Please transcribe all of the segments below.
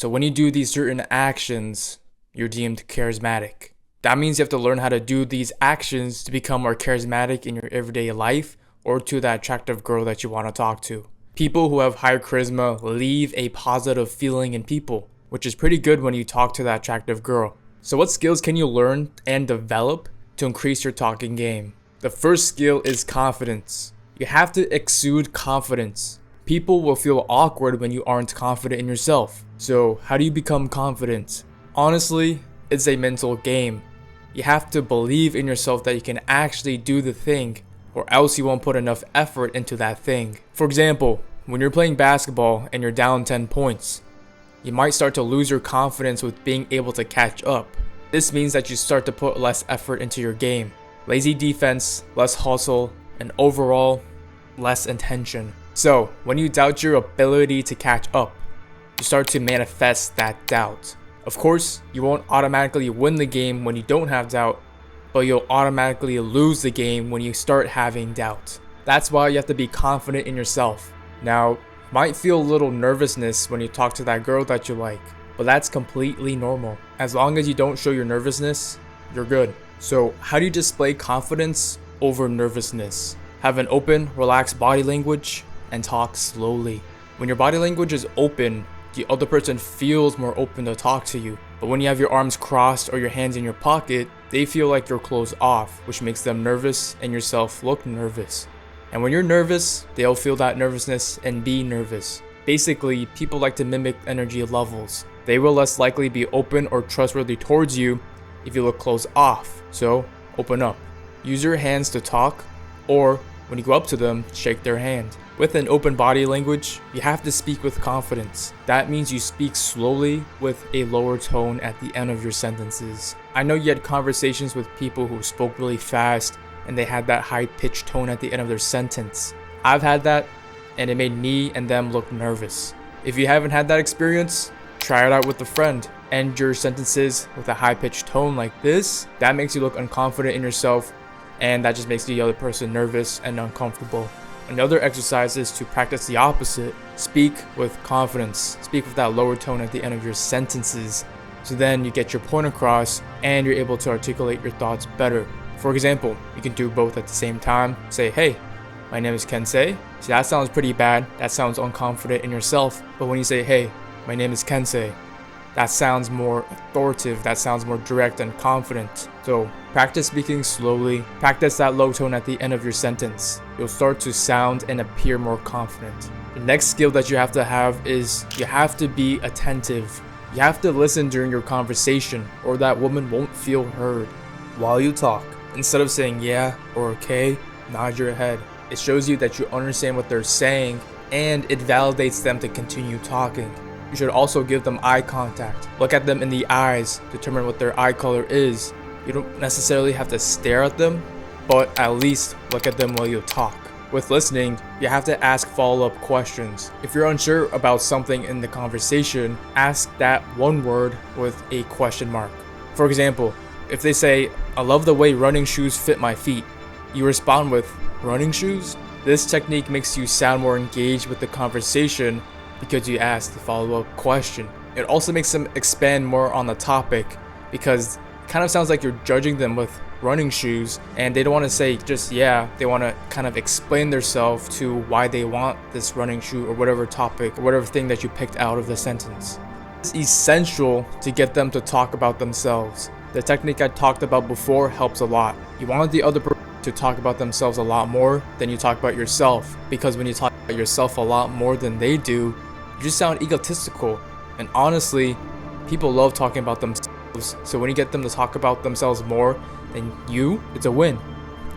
So when you do these certain actions, you're deemed charismatic. That means you have to learn how to do these actions to become more charismatic in your everyday life or to that attractive girl that you want to talk to. People who have higher charisma leave a positive feeling in people, which is pretty good when you talk to that attractive girl. So what skills can you learn and develop to increase your talking game? The first skill is confidence. You have to exude confidence. People will feel awkward when you aren't confident in yourself. So how do you become confident? Honestly, it's a mental game. You have to believe in yourself that you can actually do the thing, or else you won't put enough effort into that thing. For example, when you're playing basketball and you're down 10 points, you might start to lose your confidence with being able to catch up. This means that you start to put less effort into your game. Lazy defense, less hustle, and overall, less intention. So, when you doubt your ability to catch up, you start to manifest that doubt. Of course, you won't automatically win the game when you don't have doubt, but you'll automatically lose the game when you start having doubt. That's why you have to be confident in yourself. Now, you might feel a little nervousness when you talk to that girl that you like, but that's completely normal. As long as you don't show your nervousness, you're good. So, how do you display confidence over nervousness? Have an open, relaxed body language and talk slowly. When your body language is open, the other person feels more open to talk to you. But when you have your arms crossed or your hands in your pocket, they feel like you're closed off, which makes them nervous and yourself look nervous. And when you're nervous, they'll feel that nervousness and be nervous. Basically, people like to mimic energy levels. They will less likely be open or trustworthy towards you if you look closed off. So, open up. Use your hands to talk, or when you go up to them, shake their hand. With an open body language, you have to speak with confidence. That means you speak slowly with a lower tone at the end of your sentences. I know you had conversations with people who spoke really fast and they had that high-pitched tone at the end of their sentence. I've had that, and it made me and them look nervous. If you haven't had that experience, try it out with a friend. End your sentences with a high-pitched tone like this. That makes you look unconfident in yourself, and that just makes the other person nervous and uncomfortable. Another exercise is to practice the opposite. Speak with confidence. Speak with that lower tone at the end of your sentences. So then you get your point across and you're able to articulate your thoughts better. For example, you can do both at the same time. Say, hey, my name is Kensei. See, that sounds pretty bad. That sounds unconfident in yourself. But when you say, hey, my name is Kensei, that sounds more authoritative. That sounds more direct and confident. So practice speaking slowly. Practice that low tone at the end of your sentence. You'll start to sound and appear more confident. The next skill that you have to have is you have to be attentive. You have to listen during your conversation or that woman won't feel heard. While you talk, instead of saying yeah or okay, nod your head. It shows you that you understand what they're saying and it validates them to continue talking. You should also give them eye contact. Look at them in the eyes, determine what their eye color is. You don't necessarily have to stare at them, but at least look at them while you talk. With listening, you have to ask follow-up questions. If you're unsure about something in the conversation, ask that one word with a question mark. For example, if they say, I love the way running shoes fit my feet, you respond with, running shoes? This technique makes you sound more engaged with the conversation because you ask the follow-up question. It also makes them expand more on the topic because it kind of sounds like you're judging them with running shoes and they don't want to say just yeah, they want to kind of explain themselves to why they want this running shoe or whatever topic or whatever thing that you picked out of the sentence. It's essential to get them to talk about themselves. The technique I talked about before helps a lot. You want the other person to talk about themselves a lot more than you talk about yourself, because when you talk about yourself a lot more than they do, you just sound egotistical. And honestly, people love talking about themselves, so when you get them to talk about themselves more than you, it's a win.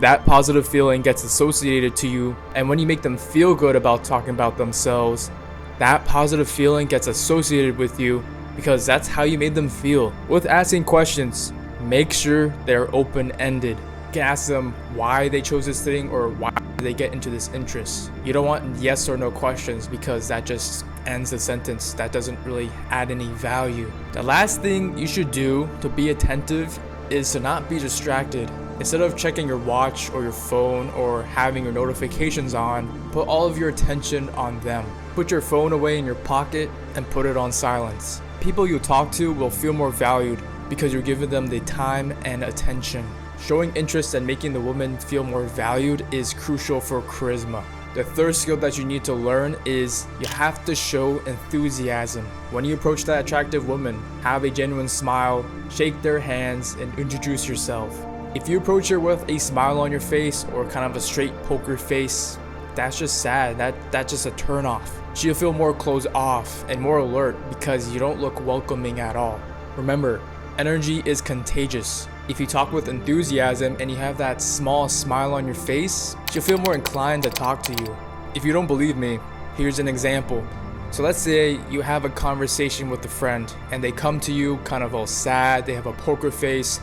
That positive feeling gets associated to you, and when you make them feel good about talking about themselves, that positive feeling gets associated with you because that's how you made them feel. With asking questions, make sure they're open-ended. You can ask them why they chose this thing or why they get into this interest. You don't want yes or no questions because that just ends the sentence. That doesn't really add any value. The last thing you should do to be attentive is to not be distracted. Instead of checking your watch or your phone or having your notifications on, put all of your attention on them. Put your phone away in your pocket and put it on silence. People you talk to will feel more valued because you're giving them the time and attention. Showing interest and making the woman feel more valued is crucial for charisma. The third skill that you need to learn is you have to show enthusiasm. When you approach that attractive woman, have a genuine smile, shake their hands, and introduce yourself. If you approach her with a smile on your face or kind of a straight poker face, that's just sad. That's just a turn off. She'll feel more closed off and more alert because you don't look welcoming at all. Remember, energy is contagious. If you talk with enthusiasm and you have that small smile on your face, she'll feel more inclined to talk to you. If you don't believe me, here's an example. So let's say you have a conversation with a friend and they come to you kind of all sad, they have a poker face,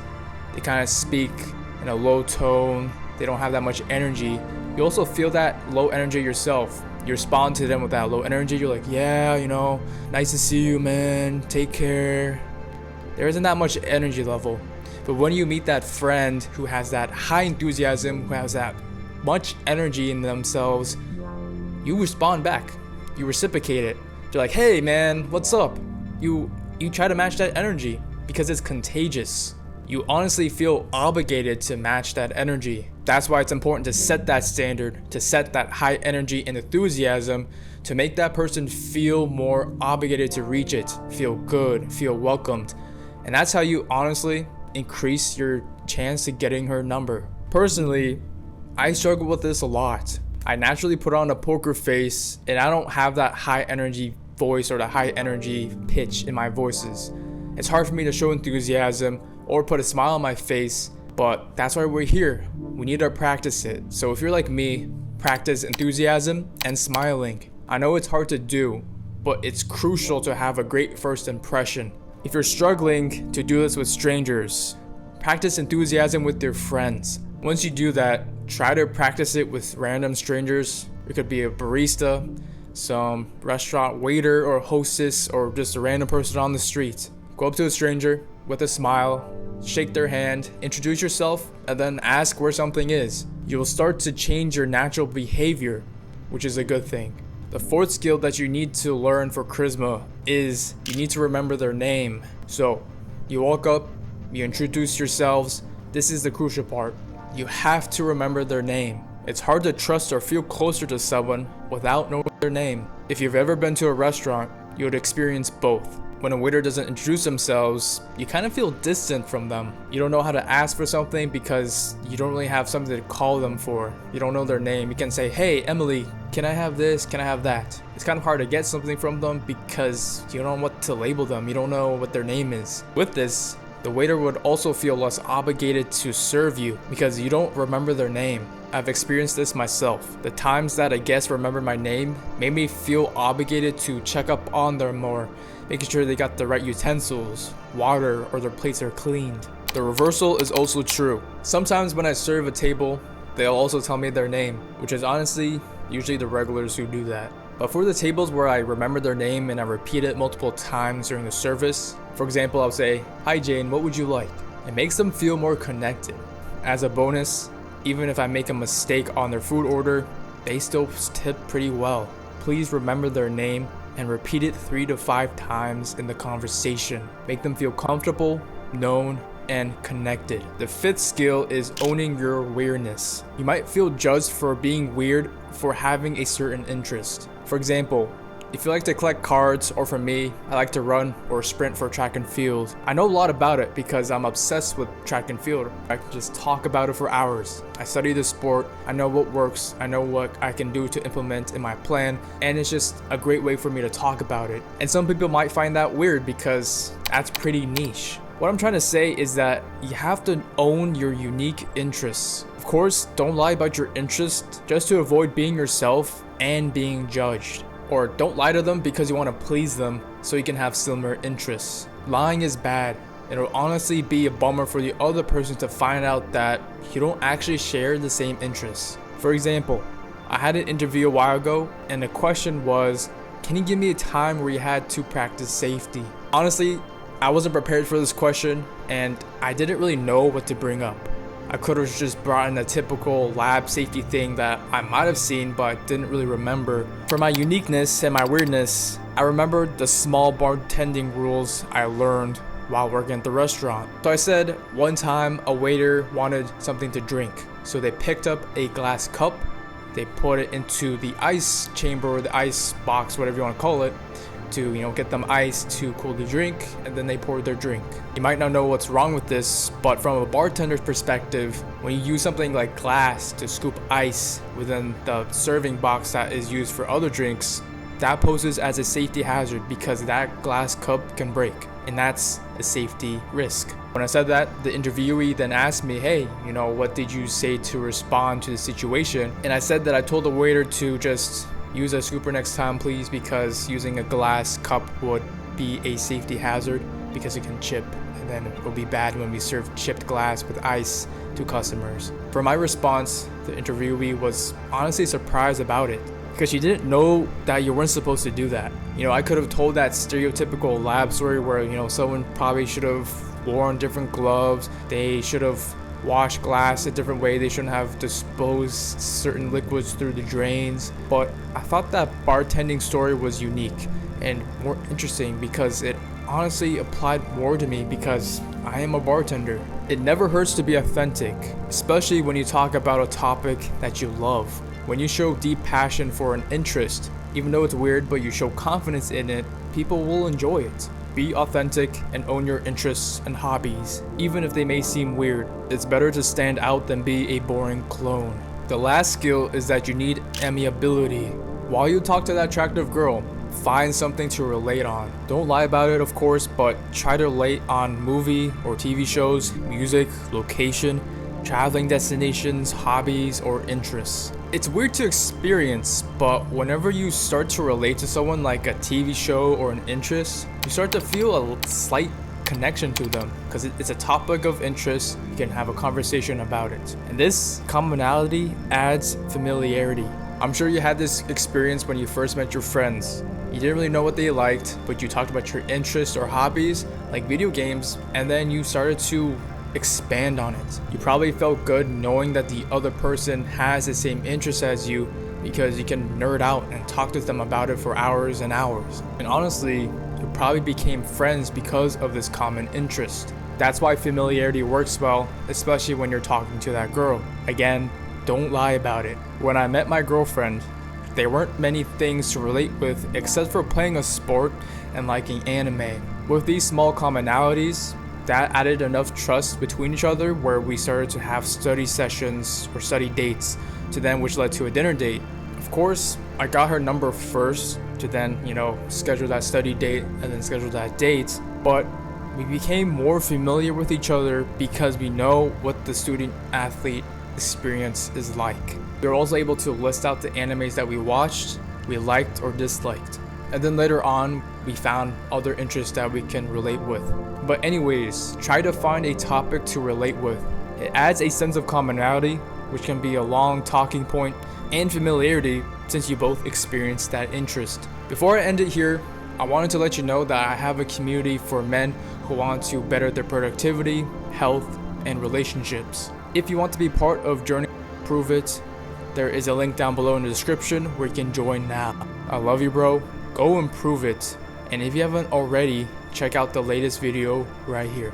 they kind of speak in a low tone, they don't have that much energy. You also feel that low energy yourself. You respond to them with that low energy. You're like, yeah, nice to see you, man. Take care. There isn't that much energy level. But when you meet that friend who has that high enthusiasm, who has that much energy in themselves, you respond back. You reciprocate it. You're like, hey, man, what's up? You try to match that energy because it's contagious. You honestly feel obligated to match that energy. That's why it's important to set that standard, to set that high energy and enthusiasm, to make that person feel more obligated to reach it, feel good, feel welcomed. And that's how you honestly increase your chance of getting her number. Personally, I struggle with this a lot. I naturally put on a poker face and I don't have that high energy voice or the high energy pitch in my voices. It's hard for me to show enthusiasm or put a smile on my face, but that's why we're here. We need to practice it. So if you're like me, practice enthusiasm and smiling. I know it's hard to do, but it's crucial to have a great first impression. If you're struggling to do this with strangers, practice enthusiasm with your friends. Once you do that, try to practice it with random strangers. It could be a barista, some restaurant waiter or hostess, or just a random person on the street. Go up to a stranger with a smile, shake their hand, introduce yourself, and then ask where something is. You will start to change your natural behavior, which is a good thing. The fourth skill that you need to learn for charisma is you need to remember their name. So you walk up, you introduce yourselves. This is the crucial part. You have to remember their name. It's hard to trust or feel closer to someone without knowing their name. If you've ever been to a restaurant, you would experience both. When a waiter doesn't introduce themselves, you kind of feel distant from them. You don't know how to ask for something because you don't really have something to call them for. You don't know their name. You can say, hey, Emily, can I have this? Can I have that? It's kind of hard to get something from them because you don't know what to label them. You don't know what their name is. With this, the waiter would also feel less obligated to serve you because you don't remember their name. I've experienced this myself. The times that a guest remembered my name made me feel obligated to check up on them more, making sure they got the right utensils, water, or their plates are cleaned. The reversal is also true. Sometimes when I serve a table, they'll also tell me their name, which is honestly usually the regulars who do that. But for the tables where I remember their name and I repeat it multiple times during the service, for example, I'll say, hi Jane, what would you like? It makes them feel more connected. As a bonus, even if I make a mistake on their food order, they still tip pretty well. Please remember their name and repeat it 3 to 5 times in the conversation. Make them feel comfortable, known, and connected. The fifth skill is owning your weirdness. You might feel judged for being weird for having a certain interest. For example, if you like to collect cards, or for me, I like to run or sprint for track and field. I know a lot about it because I'm obsessed with track and field. I can just talk about it for hours. I study the sport, I know what works, I know what I can do to implement in my plan, and it's just a great way for me to talk about it. And some people might find that weird because that's pretty niche. What I'm trying to say is that you have to own your unique interests. Of course, don't lie about your interests just to avoid being yourself and being judged. Or don't lie to them because you want to please them so you can have similar interests. Lying is bad. It'll honestly be a bummer for the other person to find out that you don't actually share the same interests. For example, I had an interview a while ago and the question was, can you give me a time where you had to practice safety? Honestly, I wasn't prepared for this question and I didn't really know what to bring up. I could have just brought in a typical lab safety thing that I might have seen but didn't really remember. For my uniqueness and my weirdness, I remembered the small bartending rules I learned while working at the restaurant. So I said one time a waiter wanted something to drink. So they picked up a glass cup, they put it into the ice chamber or the ice box, whatever you want to call it, to get them ice to cool the drink, and then they poured their drink. You might not know what's wrong with this, but from a bartender's perspective, when you use something like glass to scoop ice within the serving box that is used for other drinks, that poses as a safety hazard because that glass cup can break, and that's a safety risk. When I said that, the interviewee then asked me, hey, what did you say to respond to the situation? And I said that I told the waiter to just use a scooper next time, please, because using a glass cup would be a safety hazard because it can chip, and then it will be bad when we serve chipped glass with ice to customers. For my response, the interviewee was honestly surprised about it because she didn't know that you weren't supposed to do that. I could have told that stereotypical lab story where, someone probably should have worn different gloves, they should have wash glass a different way, they shouldn't have disposed certain liquids through the drains. But I thought that bartending story was unique and more interesting because it honestly applied more to me because I am a bartender. It never hurts to be authentic, especially when you talk about a topic that you love. When you show deep passion for an interest, even though it's weird but you show confidence in it, people will enjoy it. Be authentic and own your interests and hobbies, even if they may seem weird. It's better to stand out than be a boring clone. The last skill is that you need amiability. While you talk to that attractive girl, find something to relate on. Don't lie about it, of course, but try to relate on movie or TV shows, music, location, traveling destinations, hobbies, or interests. It's weird to experience, but whenever you start to relate to someone like a TV show or an interest, you start to feel a slight connection to them because it's a topic of interest. You can have a conversation about it. And this commonality adds familiarity. I'm sure you had this experience when you first met your friends. You didn't really know what they liked, but you talked about your interests or hobbies, like video games, and then you started to expand on it. You probably felt good knowing that the other person has the same interests as you because you can nerd out and talk to them about it for hours and hours. And honestly, you probably became friends because of this common interest. That's why familiarity works well, especially when you're talking to that girl. Again, don't lie about it. When I met my girlfriend, there weren't many things to relate with except for playing a sport and liking anime. With these small commonalities, that added enough trust between each other where we started to have study sessions or study dates to then which led to a dinner date. Of course, I got her number first to then, schedule that study date and then schedule that date, but we became more familiar with each other because we know what the student athlete experience is like. We were also able to list out the animes that we watched, we liked or disliked. And then later on, we found other interests that we can relate with. But anyways, try to find a topic to relate with. It adds a sense of commonality, which can be a long talking point, and familiarity since you both experienced that interest. Before I end it here, I wanted to let you know that I have a community for men who want to better their productivity, health, and relationships. If you want to be part of Journey Prove It, there is a link down below in the description where you can join now. I love you, bro. Go improve it. And if you haven't already, check out the latest video right here.